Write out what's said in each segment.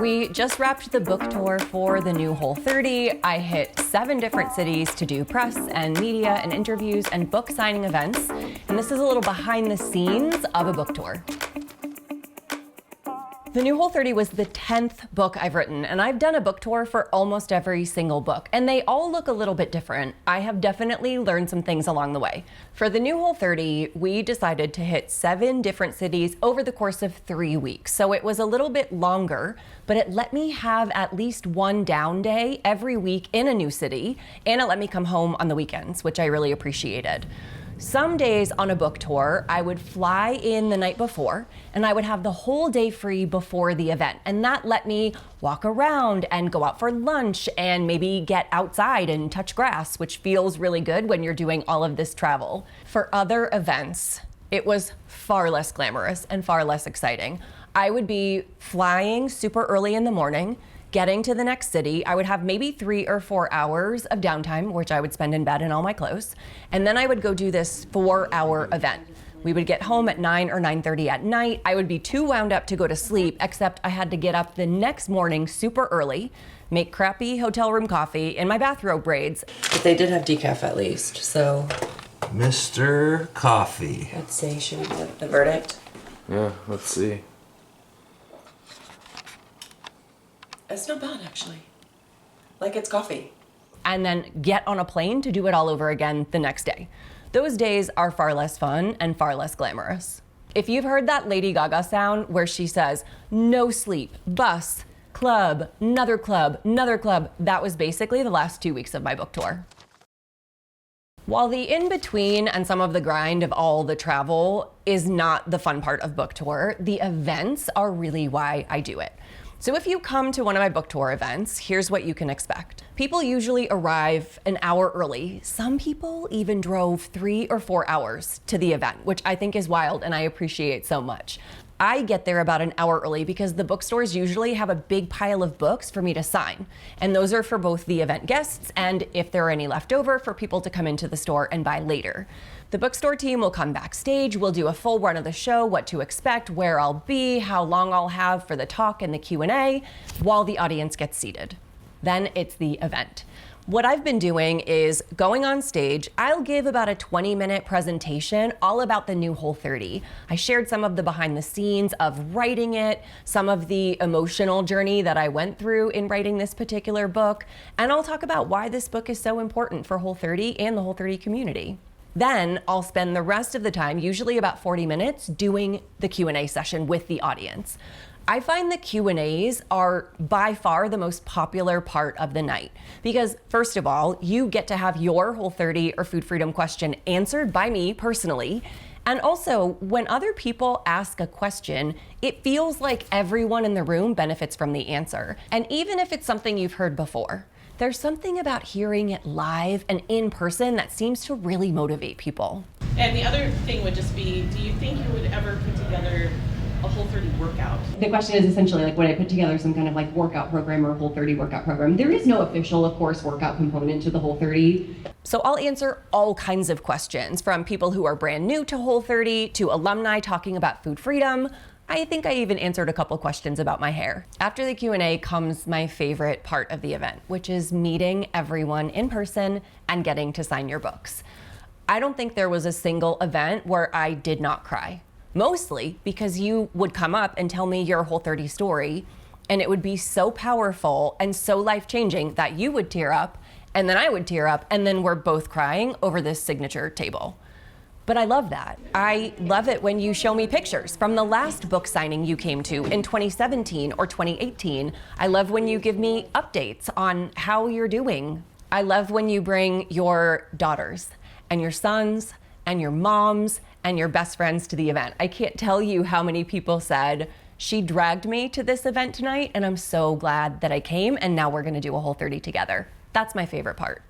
We just wrapped the book tour for the new Whole30. I hit 7 different cities to do press and media and interviews and book signing events. And this is a little behind the scenes of a book tour. The new Whole30 was the 10th book I've written, and I've done a book tour for almost every single book, and they all look a little bit different. I have definitely learned some things along the way. For the new Whole30, we decided to hit 7 different cities over the course of 3 weeks, so it was a little bit longer, but it let me have at least one down day every week in a new city, and it let me come home on the weekends, which I really appreciated. Some days on a book tour, I would fly in the night before and I would have the whole day free before the event. And that let me walk around and go out for lunch and maybe get outside and touch grass, which feels really good when you're doing all of this travel. For other events, it was far less glamorous and far less exciting. I would be flying super early in the morning, getting to the next city. I would have maybe 3 or 4 hours of downtime, which I would spend in bed in all my clothes. And then I would go do this 4-hour event. We would get home at 9 or 9:30 at night. I would be too wound up to go to sleep, except I had to get up the next morning super early, make crappy hotel room coffee in my bathrobe braids. But they did have decaf at least, so. Mr. Coffee. Let's see, should we get the verdict? Yeah, let's see. It's not bad, actually. Like, it's coffee. And then get on a plane to do it all over again the next day. Those days are far less fun and far less glamorous. If you've heard that Lady Gaga sound where she says, no sleep, bus, club, another club, that was basically the last 2 weeks of my book tour. While the in-between and some of the grind of all the travel is not the fun part of book tour, the events are really why I do it. So if you come to one of my book tour events, here's what you can expect. People usually arrive an hour early. Some people even drove 3 or 4 hours to the event, which I think is wild and I appreciate so much. I get there about an hour early because the bookstores usually have a big pile of books for me to sign. And those are for both the event guests and, if there are any left over, for people to come into the store and buy later. The bookstore team will come backstage, we'll do a full run of the show, what to expect, where I'll be, how long I'll have for the talk and the Q&A, while the audience gets seated. Then it's the event. What I've been doing is going on stage. I'll give about a 20-minute presentation all about the new Whole30. I shared some of the behind the scenes of writing it, some of the emotional journey that I went through in writing this particular book, and I'll talk about why this book is so important for Whole30 and the Whole30 community. Then I'll spend the rest of the time, usually about 40 minutes, doing the Q&A session with the audience. I find the Q&As are by far the most popular part of the night because, first of all, you get to have your Whole30 or food freedom question answered by me personally. And also, when other people ask a question, it feels like everyone in the room benefits from the answer. And even if it's something you've heard before, there's something about hearing it live and in person that seems to really motivate people. And the other thing would just be, do you think you would ever put together a Whole30 workout? The question is essentially like, would I put together some kind of like workout program or a Whole30 workout program? There is no official, of course, workout component to the Whole30. So I'll answer all kinds of questions from people who are brand new to Whole30 to alumni talking about food freedom. I think I even answered a couple questions about my hair. After the Q&A comes my favorite part of the event, which is meeting everyone in person and getting to sign your books. I don't think there was a single event where I did not cry. Mostly because you would come up and tell me your Whole30 story, and it would be so powerful and so life-changing that you would tear up, and then I would tear up, and then we're both crying over this signature table. But I love that. I love it when you show me pictures from the last book signing you came to in 2017 or 2018. I love when you give me updates on how you're doing. I love when you bring your daughters and your sons and your moms and your best friends to the event. I can't tell you how many people said, she dragged me to this event tonight and I'm so glad that I came and now we're gonna do a Whole30 together. That's my favorite part.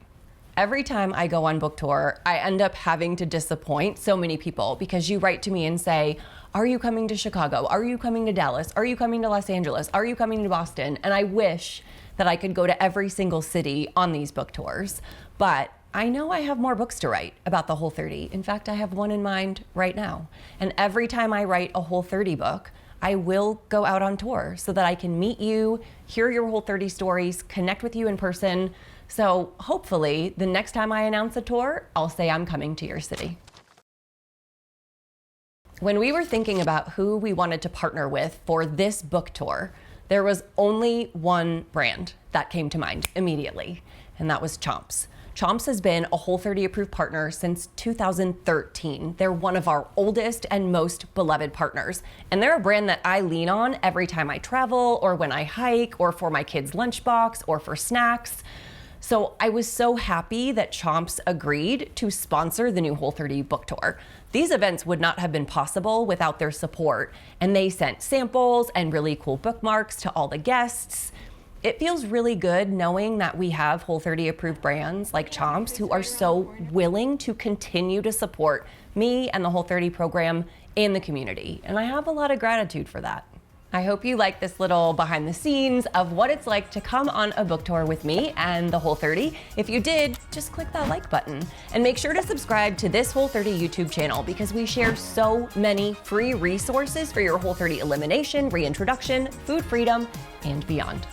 Every time I go on book tour, I end up having to disappoint so many people because you write to me and say, are you coming to Chicago? Are you coming to Dallas? Are you coming to Los Angeles? Are you coming to Boston? And I wish that I could go to every single city on these book tours. But I know I have more books to write about the Whole30. In fact, I have one in mind right now. And every time I write a Whole30 book, I will go out on tour so that I can meet you, hear your Whole30 stories, connect with you in person. So hopefully the next time I announce a tour, I'll say I'm coming to your city. When we were thinking about who we wanted to partner with for this book tour, there was only one brand that came to mind immediately, and that was Chomps. Chomps has been a Whole30 approved partner since 2013. They're one of our oldest and most beloved partners, and they're a brand that I lean on every time I travel or when I hike or for my kids' lunchbox or for snacks. So I was so happy that Chomps agreed to sponsor the new Whole30 book tour. These events would not have been possible without their support, and they sent samples and really cool bookmarks to all the guests. It feels really good knowing that we have Whole30 approved brands like Chomps who are so willing to continue to support me and the Whole30 program and the community, and I have a lot of gratitude for that. I hope you like this little behind the scenes of what it's like to come on a book tour with me and the Whole30. If you did, just click that like button and make sure to subscribe to this Whole30 YouTube channel because we share so many free resources for your Whole30 elimination, reintroduction, food freedom, and beyond.